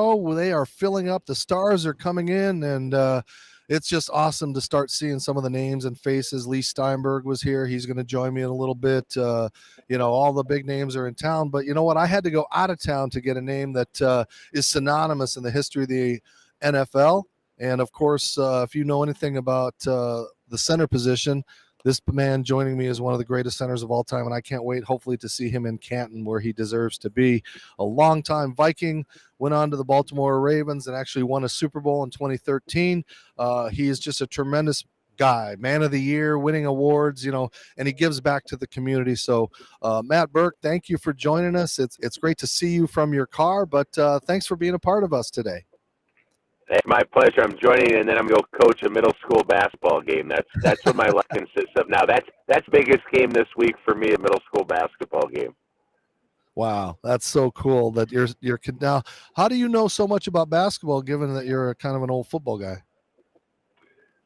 Oh, they are filling up. The stars are coming in, and it's just awesome to start seeing some of the names and faces. Lee Steinberg was here. He's going to join me in a little bit. All the big names are in town. But you know what? I had to go out of town to get a name that is synonymous in the history of the NFL. And, of course, if you know anything about the center position, this man joining me is one of the greatest centers of all time, and I can't wait, hopefully, to see him in Canton where he deserves to be. A longtime Viking, went on to the Baltimore Ravens and actually won a Super Bowl in 2013. He is just a tremendous guy, man of the year, winning awards, and he gives back to the community. So, Matt Birk, thank you for joining us. It's great to see you from your car, but thanks for being a part of us today. It's my pleasure. I'm joining, and then I'm going to coach a middle school basketball game. That's what my life consists of now. That's biggest game this week for me, a middle school basketball game. Wow, that's so cool that you're now. How do you know so much about basketball, given that you're kind of an old football guy?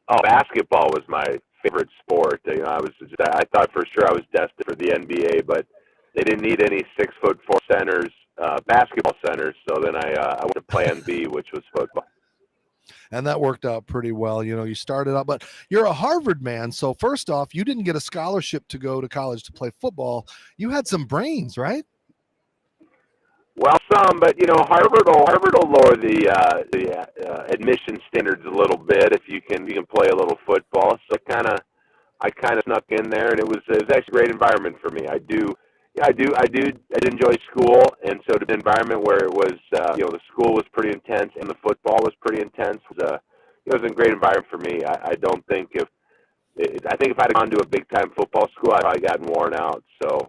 Oh, basketball was my favorite sport. I thought for sure I was destined for the NBA, but they didn't need any 6'4" centers, basketball centers. So then I went to Plan B, which was football. And that worked out pretty well. You started out, but you're a Harvard man. So first off, you didn't get a scholarship to go to college to play football. You had some brains, right? Well, some, but Harvard will lower the admission standards a little bit if you can play a little football. So I kind of snuck in there, and it was actually a great environment for me. I did enjoy school, and so the environment where it was, the school was pretty intense and the football was pretty intense. It was a great environment for me. I don't think if I'd gone to a big time football school, I'd probably gotten worn out. So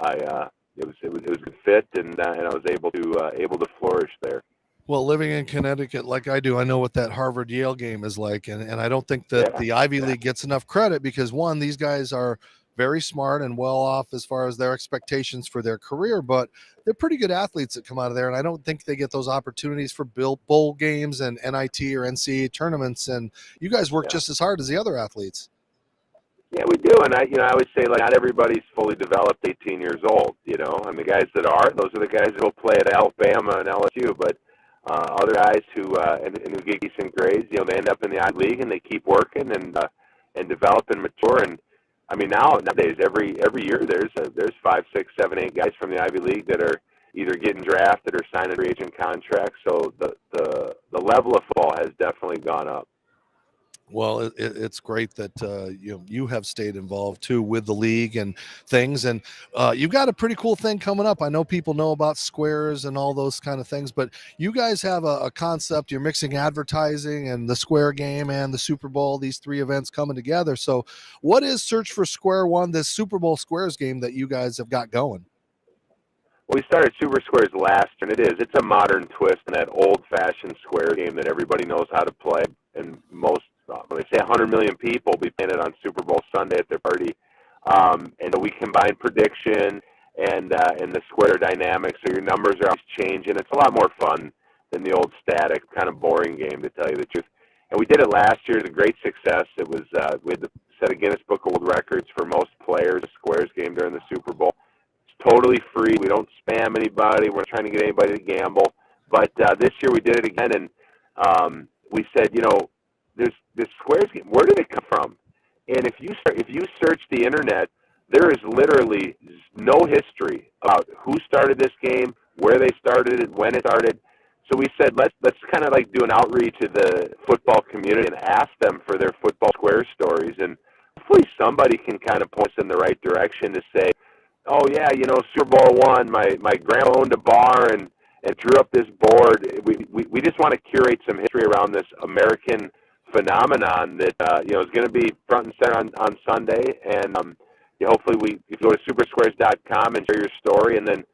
it was a good fit, and I was able to flourish there. Well, living in Connecticut like I do, I know what that Harvard-Yale game is like, and I don't think that the Ivy League gets enough credit because, one, these guys are very smart and well off as far as their expectations for their career, but they're pretty good athletes that come out of there, and I don't think they get those opportunities for bowl games and NIT or NCAA tournaments, and you guys work just as hard as the other athletes. Yeah, we do, and I would say not everybody's fully developed 18 years old, and the guys that are, those are the guys that will play at Alabama and LSU, but other guys who get decent grades, they end up in the Ivy League and they keep working and develop and mature. And I mean, nowadays, every year there's 5, 6, 7, 8 guys from the Ivy League that are either getting drafted or signing free agent contracts. So the level of football has definitely gone up. Well, it's great that you have stayed involved too with the league and things, and you've got a pretty cool thing coming up. I know people know about squares and all those kind of things, but you guys have a concept. You're mixing advertising and the square game and the Super Bowl, these 3 events coming together. So what is Search for Square One, this Super Bowl squares game that you guys have got going? Well, we started Super Squares last year, and it's a modern twist on that old-fashioned square game that everybody knows how to play, and most, when they say 100 million people will be playing it on Super Bowl Sunday at their party. And we combine prediction and the square dynamics, so your numbers are always changing. It's a lot more fun than the old static, kind of boring game, to tell you the truth. And we did it last year. It was a great success. It was we had to set a Guinness Book of World Records for most players, a squares game during the Super Bowl. It's totally free. We don't spam anybody. We're not trying to get anybody to gamble. But this year we did it again, and we said, there's this squares game. Where did it come from? And if you search the internet, there is literally no history about who started this game, where they started it, when it started. So we said let's kind of do an outreach to the football community and ask them for their football square stories, and hopefully somebody can kind of point us in the right direction to say, oh yeah, Super Bowl one, my grandma owned a bar and drew up this board. We just want to curate some history around this American phenomenon that is going to be front and center on Sunday, and hopefully if you go to supersquares.com and share your story, and then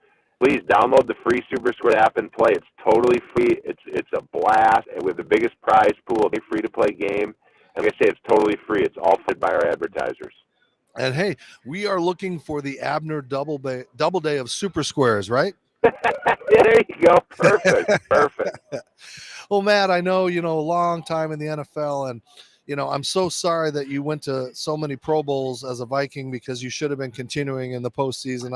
please download the free Super Square app and play. It's totally free. It's a blast, and we have the biggest prize pool of a free-to-play game. And like I say, it's totally free. It's all funded by our advertisers. And hey, we are looking for the Abner double day of Super Squares, right? Yeah, there you go. Perfect. Well, Matt, I know, a long time in the NFL, and, I'm so sorry that you went to so many Pro Bowls as a Viking, because you should have been continuing in the postseason.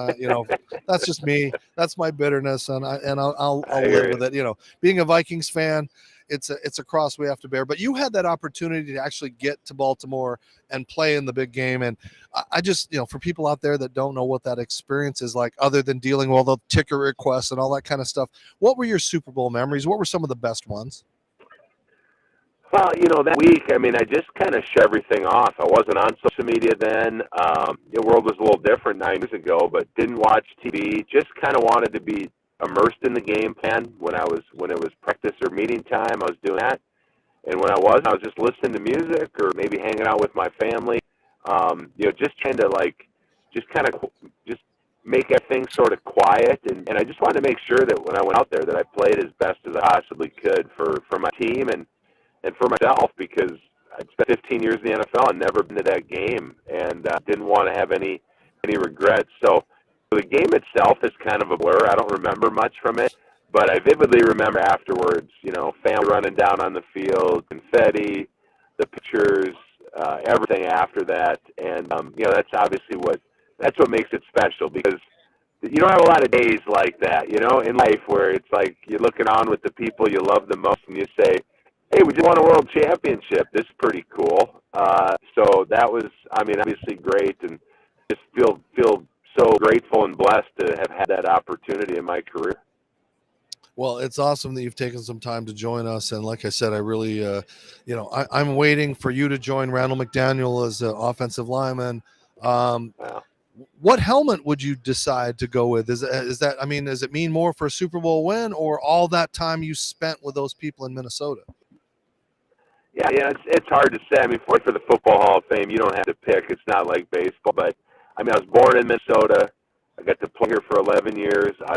That's just me. That's my bitterness, and I'll live with it. Being a Vikings fan, it's a cross we have to bear. But you had that opportunity to actually get to Baltimore and play in the big game. And I just, for people out there that don't know what that experience is like, other than dealing with all the ticket requests and all that kind of stuff, what were your Super Bowl memories? What were some of the best ones? Well, that week, I just kind of shut everything off. I wasn't on social media then. The world was a little different 9 years ago, but didn't watch TV. Just kind of wanted to be immersed in the game plan. When it was practice or meeting time, I was doing that. And when I was just listening to music or maybe hanging out with my family. Just trying to just make everything sort of quiet. And I just wanted to make sure that when I went out there that I played as best as I possibly could for my team and for myself, because I'd spent 15 years in the NFL and never been to that game, and didn't want to have any regrets. So the game itself is kind of a blur. I don't remember much from it, but I vividly remember afterwards, family running down on the field, confetti, the pictures, everything after that. And, that's obviously that's what makes it special, because you don't have a lot of days like that, in life, where it's like you're looking on with the people you love the most and you say, hey, we just won a world championship. This is pretty cool. So that was, obviously great, and just feel so grateful and blessed to have had that opportunity in my career. Well, it's awesome that you've taken some time to join us. And like I said, I really, I'm waiting for you to join Randall McDaniel as an offensive lineman. Wow. What helmet would you decide to go with? Does it mean more for a Super Bowl win, or all that time you spent with those people in Minnesota? Yeah, it's hard to say. For the Football Hall of Fame, you don't have to pick. It's not like baseball. But, I was born in Minnesota. I got to play here for 11 years. I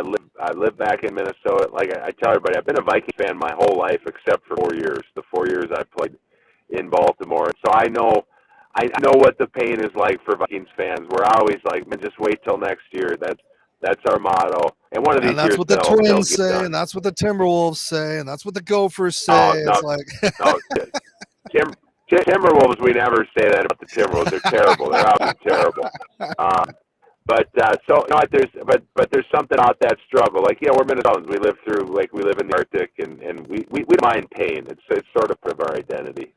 live back in Minnesota. Like I tell everybody, I've been a Viking fan my whole life except for 4 years. The 4 years I played in Baltimore. So I know what the pain is like for Vikings fans. We're always like, man, just wait till next year. That's our motto. And one of these years, that's what the Twins say, and that's what the Timberwolves say, and that's what the Gophers say. No, it's like no, Timberwolves, we never say that about the Timberwolves. They're terrible. They're absolutely terrible. But there's something about that struggle. Like, we're Minnesotans. We live in the Arctic, and we don't mind pain. It's sort of part of our identity.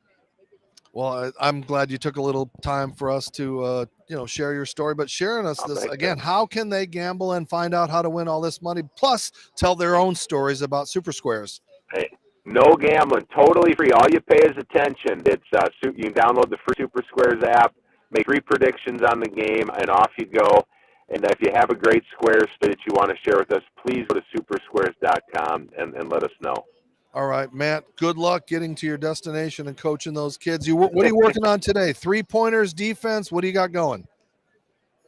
Well, I'm glad you took a little time for us to, share your story, but sharing us this again. How can they gamble and find out how to win all this money? Plus, tell their own stories about Super Squares. Hey, no gambling, totally free. All you pay is attention. It's you can download the free Super Squares app, make 3 predictions on the game, and off you go. And if you have a great square that you want to share with us, please go to supersquares.com and let us know. All right, Matt, good luck getting to your destination and coaching those kids. What are you working on today? 3-pointers, defense? What do you got going?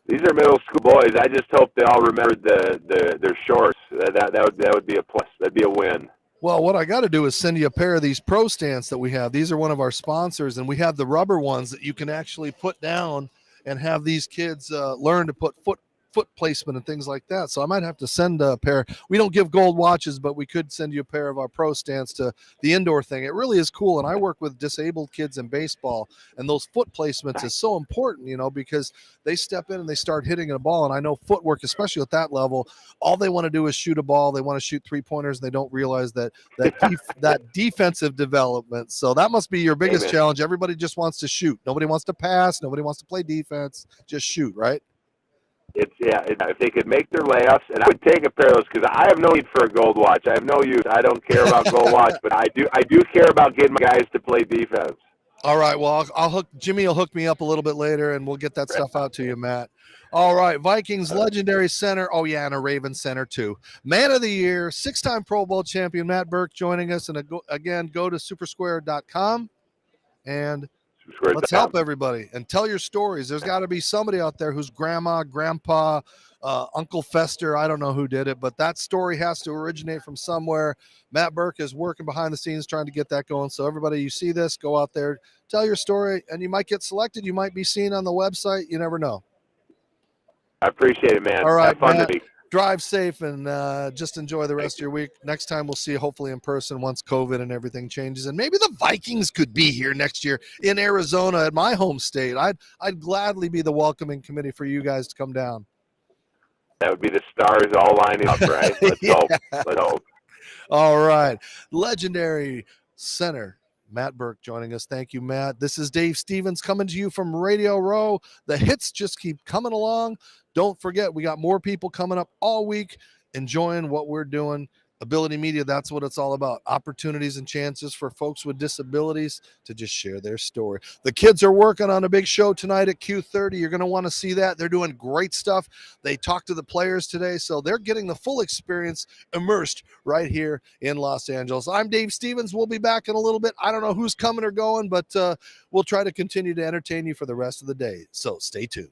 These are middle school boys. I just hope they all remembered their shorts. That would be a plus. That'd be a win. Well, what I got to do is send you a pair of these Pro Stance that we have. These are one of our sponsors, and we have the rubber ones that you can actually put down and have these kids learn to put foot placement and things like that. So I might have to send a pair. We don't give gold watches, but we could send you a pair of our Pro Stance to the indoor thing. It really is cool. And I work with disabled kids in baseball, and those foot placements is so important, because they step in and they start hitting a ball. And I know footwork, especially at that level, all they want to do is shoot a ball. They want to shoot 3-pointers, and they don't realize that defensive development. So that must be your biggest challenge. Everybody just wants to shoot. Nobody wants to pass. Nobody wants to play defense. Just shoot, right? If they could make their layups, and I would take a pair of those, because I have no need for a gold watch. I have no use. I don't care about gold watch, but I do care about getting my guys to play defense. All right. Well, Jimmy will hook me up a little bit later, and we'll get that stuff out to you, Matt. All right. Vikings legendary center. Oh yeah, and a Ravens center too. Man of the year, 6-time Pro Bowl champion Matt Birk joining us. And again, go to supersquare.com and let's help everybody and tell your stories. There's got to be somebody out there whose grandma, grandpa, Uncle Fester, I don't know who did it, but that story has to originate from somewhere. Matt Birk is working behind the scenes trying to get that going. So everybody, you see this, go out there, tell your story, and you might get selected. You might be seen on the website. You never know. I appreciate it, man. All right, Matt, drive safe and just enjoy the rest of your week. Next time we'll see you hopefully in person once COVID and everything changes. And maybe the Vikings could be here next year in Arizona at my home state. I'd gladly be the welcoming committee for you guys to come down. That would be the stars all lining up, right? Let's hope. Let's hope. All right. Legendary center Matt Birk joining us. Thank you, Matt. This is Dave Stevens coming to you from Radio Row. The hits just keep coming along. Don't forget, we got more people coming up all week enjoying what we're doing. Ability Media, that's what it's all about. Opportunities and chances for folks with disabilities to just share their story. The kids are working on a big show tonight at Q30. You're going to want to see that. They're doing great stuff. They talked to the players today, so they're getting the full experience immersed right here in Los Angeles. I'm Dave Stevens. We'll be back in a little bit. I don't know who's coming or going, but we'll try to continue to entertain you for the rest of the day. So stay tuned.